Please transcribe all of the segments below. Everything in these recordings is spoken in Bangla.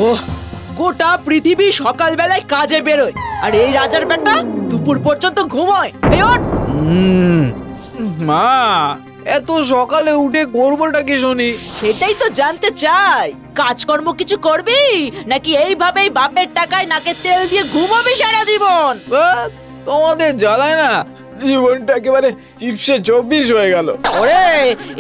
ওহ, গোটা পৃথিবী সকালবেলায় কাজে বেরোয় আর এই রাজার বেটা দুপুর পর্যন্ত ঘুমোয়। এই ওঠ। মা, এত সকালে উঠে করবোটা কি শুনি? সেটাই তো জানতে চাই, কাজকর্ম কিছু করবি নাকি এইভাবেই বাপের টাকায় নাকে তেল দিয়ে ঘুমাবি সারা জীবন? তোমাদের জ্বালায় না জীবনটা একেবারে চিপসে 24 হয়ে গেল। ওরে,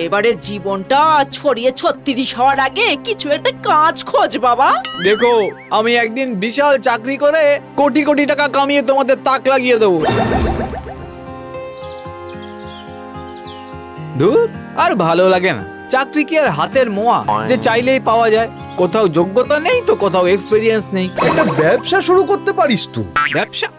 এবারে জীবনটা ছড়িয়ে 36 হওয়ার আগে কিছু একটা কাজ খোঁজ বাবা। দেখো, আমি একদিন বিশাল চাকরি করে কোটি কোটি টাকা কামিয়ে তোমাদের তাক লাগিয়ে দেবো। ধুর, আর ভালো লাগে না। চাকরি কি আর হাতের মোয়া যে চাইলেই পাওয়া যায়? কোথাও যোগ্যতা নেই তো কোথাও এক্সপেরিয়েন্স নেই। একটা ব্যবসা শুরু করতে পারিস তো। ব্যবসা?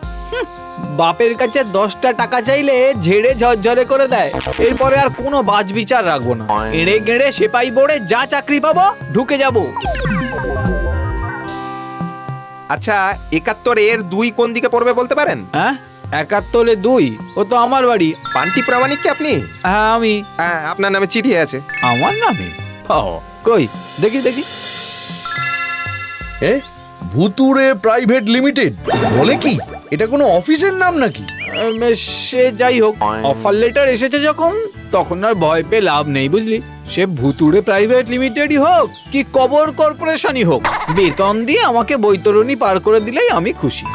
বাপের কাছে 10টা টাকা চাইলে ঝেড়ে ঝরঝরে করে দেয়। এরপরে আর কোনো বাজ বিচার রাখবো না। এড়ে গেড়ে সেপাই বোর্ডে যা চাকরি পাবো ঢুকে যাব। আচ্ছা, 71-এর 2 কোন দিকে পড়বে বলতে পারেন? হ্যাঁ, 71-এ 2? ও তো আমার বাড়ি। পান্টি প্রামাণিক কি আপনি? হ্যাঁ, আমি। হ্যাঁ, আপনার নামে চিঠি আছে। আমার নামে? ও, কই দেখি দেখি। ভুতুড়ে প্রাইভেট লিমিটেড বলে কি? এটা কোনো অফিসের নাম নাকি? সে যাই হোক, অফার লেটার এসেছে যখন, তখন আর ভয় পেয়ে লাভ নেই বুঝলি। সে ভুতুড়ে প্রাইভেট লিমিটেডই হোক কি কবর কর্পোরেশনই হোক, বেতন দিয়ে আমাকে বৈতরণী পার করে দিলেই আমি খুশি।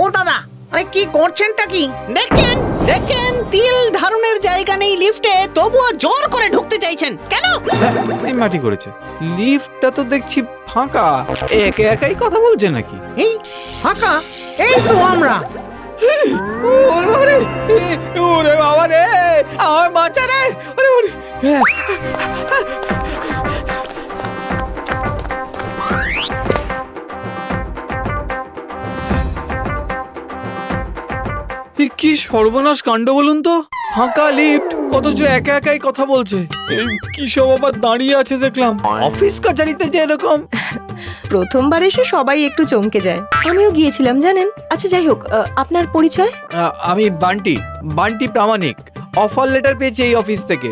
ও দাদা, আরে কি করছেনটা কি? দেখছেন দেখছেন তিল ধারণের জায়গা নেই লিফটে, তবুও জোর করে ঢুকতে চাইছেন কেন? এই মাটি করেছে। লিফটটা তো দেখছি ফাঁকা। একে একাই কথা বলছে নাকি? এই ফাঁকা, এই তো আমরা। ওরে বাবা রে, ওরে বাবা রে, আমার বাচ্চা রে, ওরে ওরে। কি সর্বনাশ কাণ্ড বলুন তো! ফাঁকা লিফট, অথচ একা একাই কথা বলছে। এই কি সব আবার দাঁড়িয়ে আছে দেখলাম। অফিস কাছারিতে যে এরকম। প্রথমবার এসে সবাই একটু চমকে যায়, আমিও গিয়েছিলাম জানেন। আচ্ছা যাই হোক, আপনার পরিচয়? আমি বান্টি, বান্টি প্রামাণিক। অফার লেটার পেয়েছি এই অফিস থেকে।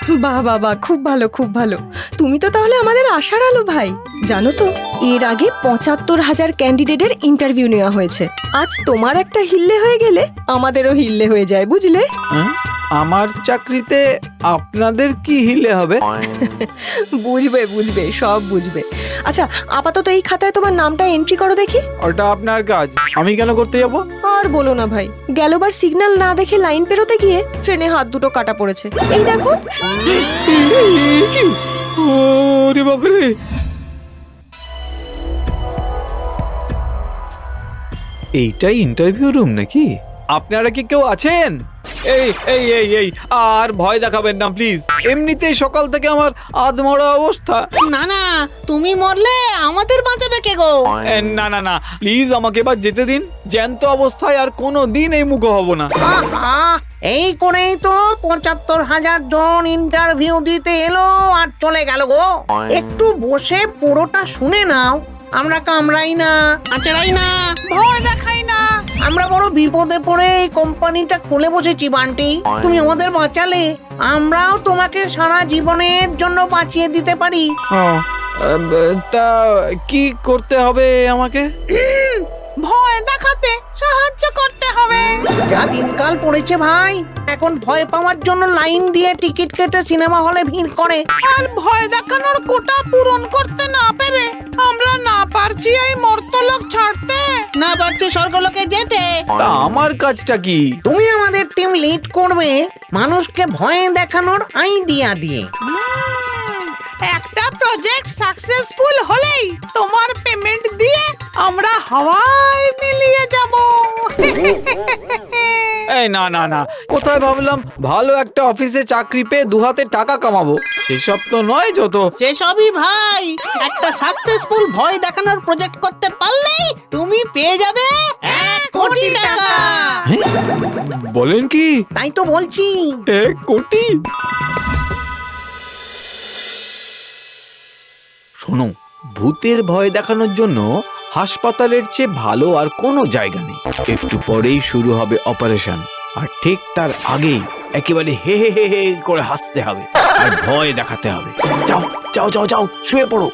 ও বাহ বাহ বাহ, খুব ভালো খুব ভালো। তুমি তো তাহলে আমাদের আশার আলো ভাই। জানো তো, এর আগে 75,000 ক্যান্ডিডেটের ইন্টারভিউ নেওয়া হয়েছে। আজ তোমার একটা হিল্লে হয়ে গেলে আমাদেরও হিল্লে হয়ে যায়, বুঝলে? আমার চাকরিতে আপনাদের কি হিলে হবে? বুঝবে বুঝবে, সব বুঝবে। আচ্ছা, আপাতত এই খাতায় তোমার নামটা এন্ট্রি করো দেখি। ওটা আপনার কাজ, আমি কেন করতে যাব? আর বলো না ভাই, গেলবার সিগন্যাল না দেখে লাইন পেরোতে গিয়ে ট্রেনে হাত দুটো কাটা পড়েছে। এই দেখো। ওরে বাবারে, এইটাই ইন্টারভিউ রুম নাকি? আপনারা কি কেউ আছেন? এই এই এই এই আর ভয় দেখাবেন না প্লিজ। এমনিতেই সকাল থেকে আমার আধমরা অবস্থা। না না, তুমি মরলে আমাদের বাঁচাবে কে গো? না না না, প্লিজ আমাকে এবার যেতে দিন। জ্যান্ত অবস্থায় আর কোনো দিন এই মুখো হব না। আহা, এই করেই তো 75,000 জন ইন্টারভিউ দিতে এলো আর চলে গেল গো। একটু বসে পুরোটা শুনে নাও। আমরা কামড়াই না, আচড়াই না, ভয় দেখাই না। আমরা বড় বিপদে পড়ে এই কোম্পানিটা খুলে বসেছি বান্টি। তুমি আমাদের বাঁচালে আমরাও তোমাকে সারা জীবনের জন্য বাঁচিয়ে দিতে পারি। তা কি করতে হবে আমাকে? ভয় দেখাতে সাহায্য করতে হবে। যা দিনকাল পড়েছে ভাই, এখন ভয় পাওয়ার জন্য লাইন দিয়ে টিকিট কেটে সিনেমা হলে ভিড় করে। আর ভয় দেখানোর কোটা পূরণ করতে না পেরে আমরা না পারছি এই মর্তলোক ছাড়তে, না পারছি স্বর্গলোকে যেতে। তা আমার কাজটা কি? তুমি আমাদের টিম লিড করবে মানুষকে ভয় দেখানোর আইডিয়া দিয়ে। একটা প্রজেক্ট সাকসেসফুল হলেই তোমার পেমেন্ট দিয়ে আমরা হাওয়ায় মিলিয়ে যাব। এই না না না, কোথায় ভাবলাম ভালো একটা অফিসে চাকরি পেয়ে দু হাতে টাকা কামাবো, সেসব তো নয় যত। সেসবই ভাই, একটা সাকসেসফুল ভয় দেখানোর প্রজেক্ট করতে পারলেই তুমি পেয়ে যাবে 1 কোটি টাকা। বলেন কি? তাই তো বলছি। 1 কোটি? শোনো, ভূতের ভয় দেখানোর জন্য হাসপাতালের চেয়ে ভালো আর কোনো জায়গা নেই। একটু পরেই শুরু হবে অপারেশন, আর ঠিক তার আগেই একেবারে হে হে হে হে করে হাসতে হবে আর ভয় দেখাতে হবে। যাও যাও যাও যাও, শুয়ে পড়ো।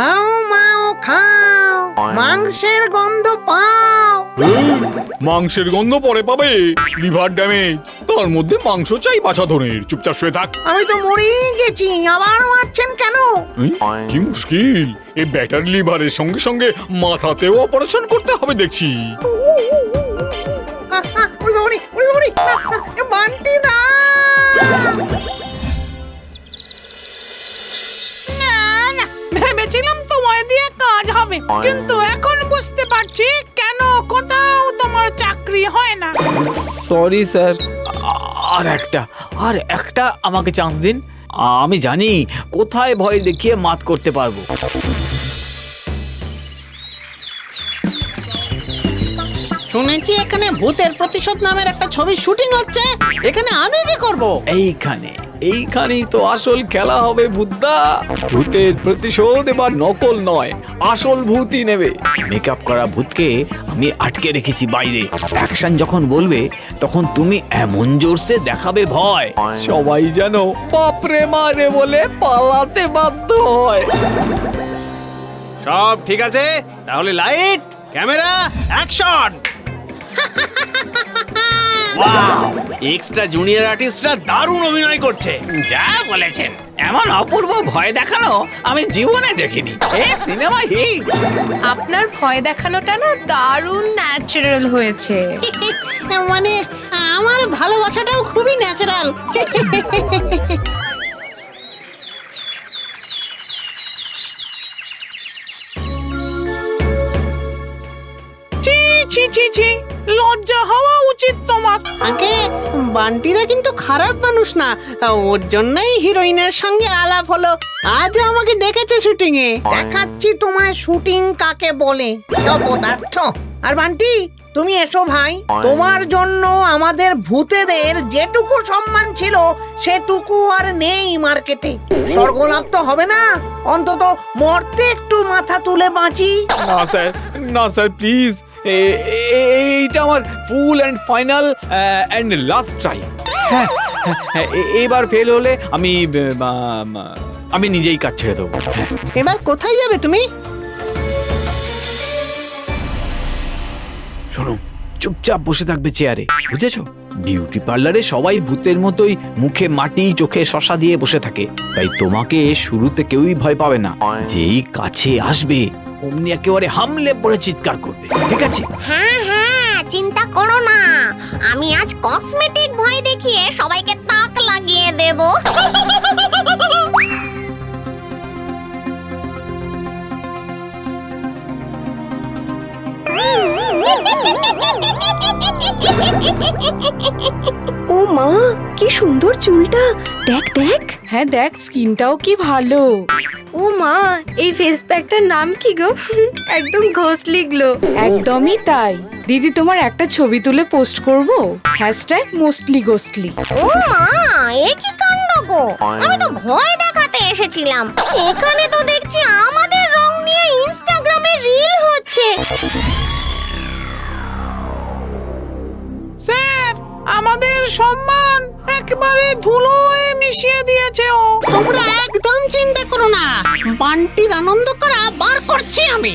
আও মাও খাও, মাংসের গন্ধ পাও। মাংসের গন্ধ পরে পাবে, লিভার ড্যামেজ, তার মধ্যে মাংস চাই বাছা ধরনের। চুপচাপ শুয়ে থাক। আমি তো মরেই গেছি, আবার মারছেন কেন? কি মুশকিল, এই ব্যাটার লিভারের সঙ্গে সঙ্গে মাথাতেও অপারেশন করতে হবে দেখছি। ওরে বাবারে, ওরে বাবারে, বান্টি দা! ভেবেছিলাম তোমায় দিয়ে কাজ হবে, কিন্তু এখন বুঝতে পারছি কেন কোথাও তোমার চাকরি হয় না। সরি স্যার, আর একটা আমাকে চান্স দিন। আমি জানি কোথায় ভয় দেখিয়ে মাত করতে পারবো। শুনেছি এখানে ভূতের প্রতিশোধ নামের একটা ছবি শুটিং হচ্ছে, এখানে আমি কি করব? এইখানেই তো আসল খেলা হবে ভূতদা। ভূতের প্রতিশোধ এবার নকল নয়, আসল ভূতই নেবে। মেকআপ করা ভূতকে আমি আটকে রেখেছি বাইরে। অ্যাকশন যখন বলবে তখন তুমি এমন জোরসে দেখাবে ভয়, সবাই যেন বাপরে মারে বলে পালাতে বাধ্য হয়। সব ঠিক আছে, তাহলে light, camera, action! Wow, extra junior আর্টিস্টরা দারুণ অভিনয় করছে। যা বলেছেন, এমন অপূর্ব ভয় দেখানো আমি জীবনে দেখিনি। এই সিনেমা হিট। আপনার ভয় দেখানোটা না দারুণ ন্যাচারাল হয়েছে। মানে আমার ভালোবাসাটাও খুবই ন্যাচারাল। লজ্জা হওয়া উচিত তোমার। আগে বান্টিরা কিন্তু খারাপ মানুষ না, ওর জন্যই হিরোইনের সঙ্গে আলাপ হলো। আজ আমাকে ডেকেছে শুটিং এ। দেখাচ্ছি তোমায় শুটিং কাকে বলে। অপদার্থ। আর বান্টি, তুমি এসো ভাই। তোমার জন্য আমাদের ভূতেদের যেটুকু সম্মান ছিল সেটুকু আর নেই মার্কেটে। স্বর্গলাভ তো হবে না, অন্তত মরতে একটু মাথা তুলে বাঁচি। না স্যার প্লিজ, এইটা আমার full and final and last try. হ্যাঁ, এবার ফেল হলে আমি নিজেই কাজ ছেড়ে দেবো। এবার কোথায় যাবে তুমি? শোনো, চুপচাপ বসে থাকবে চেয়ারে, বুঝেছো? বিউটি পার্লারে সবাই ভূতের মতোই মুখে মাটি, চোখে শসা দিয়ে বসে থাকে, তাই তোমাকে শুরুতে কেউই ভয় পাবে না। যেই কাছে আসবে অমনি একেবারে হামলে পড়ে চিৎকার করবে, ঠিক আছে? হ্যাঁ হ্যাঁ, চিন্তা করো না, আমি আজ কসমেটিক ভয় দেখিয়ে সবাইকে তাক লাগিয়ে দেব। ও মা, কি সুন্দর চুলটা! দেখ দেখ। হ্যাঁ দেখ, স্কিনটাও কি ভালো। ও মা, এই ফেস প্যাকটার নাম কি গো? একদম ঘষলি গ্লো। একদমই তাই দিদি, তোমার একটা ছবি তুলে পোস্ট করব, #মোস্টলি গোস্টলি। ও মা, এ কি কাণ্ড গো! আমি তো ভয় দেখাতে এসেছিলাম, এখানে তো দেখছি আমাদের রং নিয়ে ইনস্টাগ্রামে রিল হচ্ছে। স্যার, আমাদের সম্মান একবারে ধুলোয় মিশিয়ে দিয়েছে ও। তোমরা একদম চিন্তা করো না, বান্টির আনন্দ করা বার করছি আমি।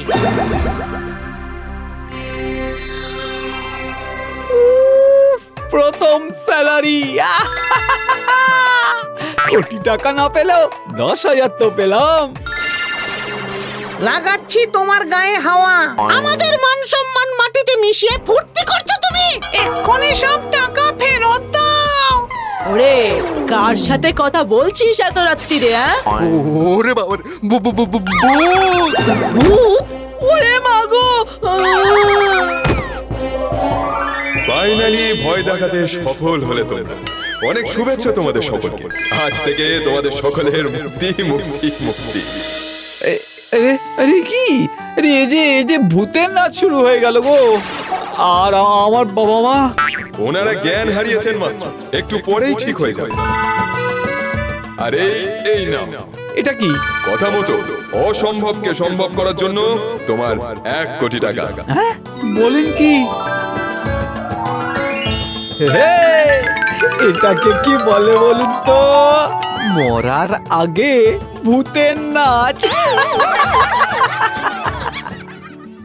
প্রথম স্যালারি! কোটি টাকা না পেলেও 10,000 তো পেলাম। লাগাচ্ছি তোমার গায়ে হাওয়া। আমাদের মান সম্মান মাটিতে মিশিয়ে ফুর্তি করছো তুমি। এক্ষুনি সব টাকা ফেরত দাও। ওরে, কার সাথে কথা বলছিস এত রাত্রিরে? ওরে বাবা, ভূত! ওরে মাগো! ফাইনালি ভয় দেখাতে সফল হলে তোমরা। অনেক শুভেচ্ছা তোমাদের সকলকে। আজ থেকে তোমাদের সকলের মুক্তি মুক্তি মুক্তি। আরে কি, আরে এই যে ভূতের নাচ শুরু হয়ে গেল গো। আর আমার বাবা মা, ওনারা জ্ঞান হারিয়েছেন মাত্র, একটু পরেই ঠিক হয়ে যাবে। আর এই নাও। এটা কি? কথা মতো অসম্ভবকে সম্ভব করার জন্য তোমার 1 কোটি টাকা। হ্যাঁ, বলেন কি? হে, এটাকে কি বলে বলুন তো? মরার আগে ভূতের নাচ।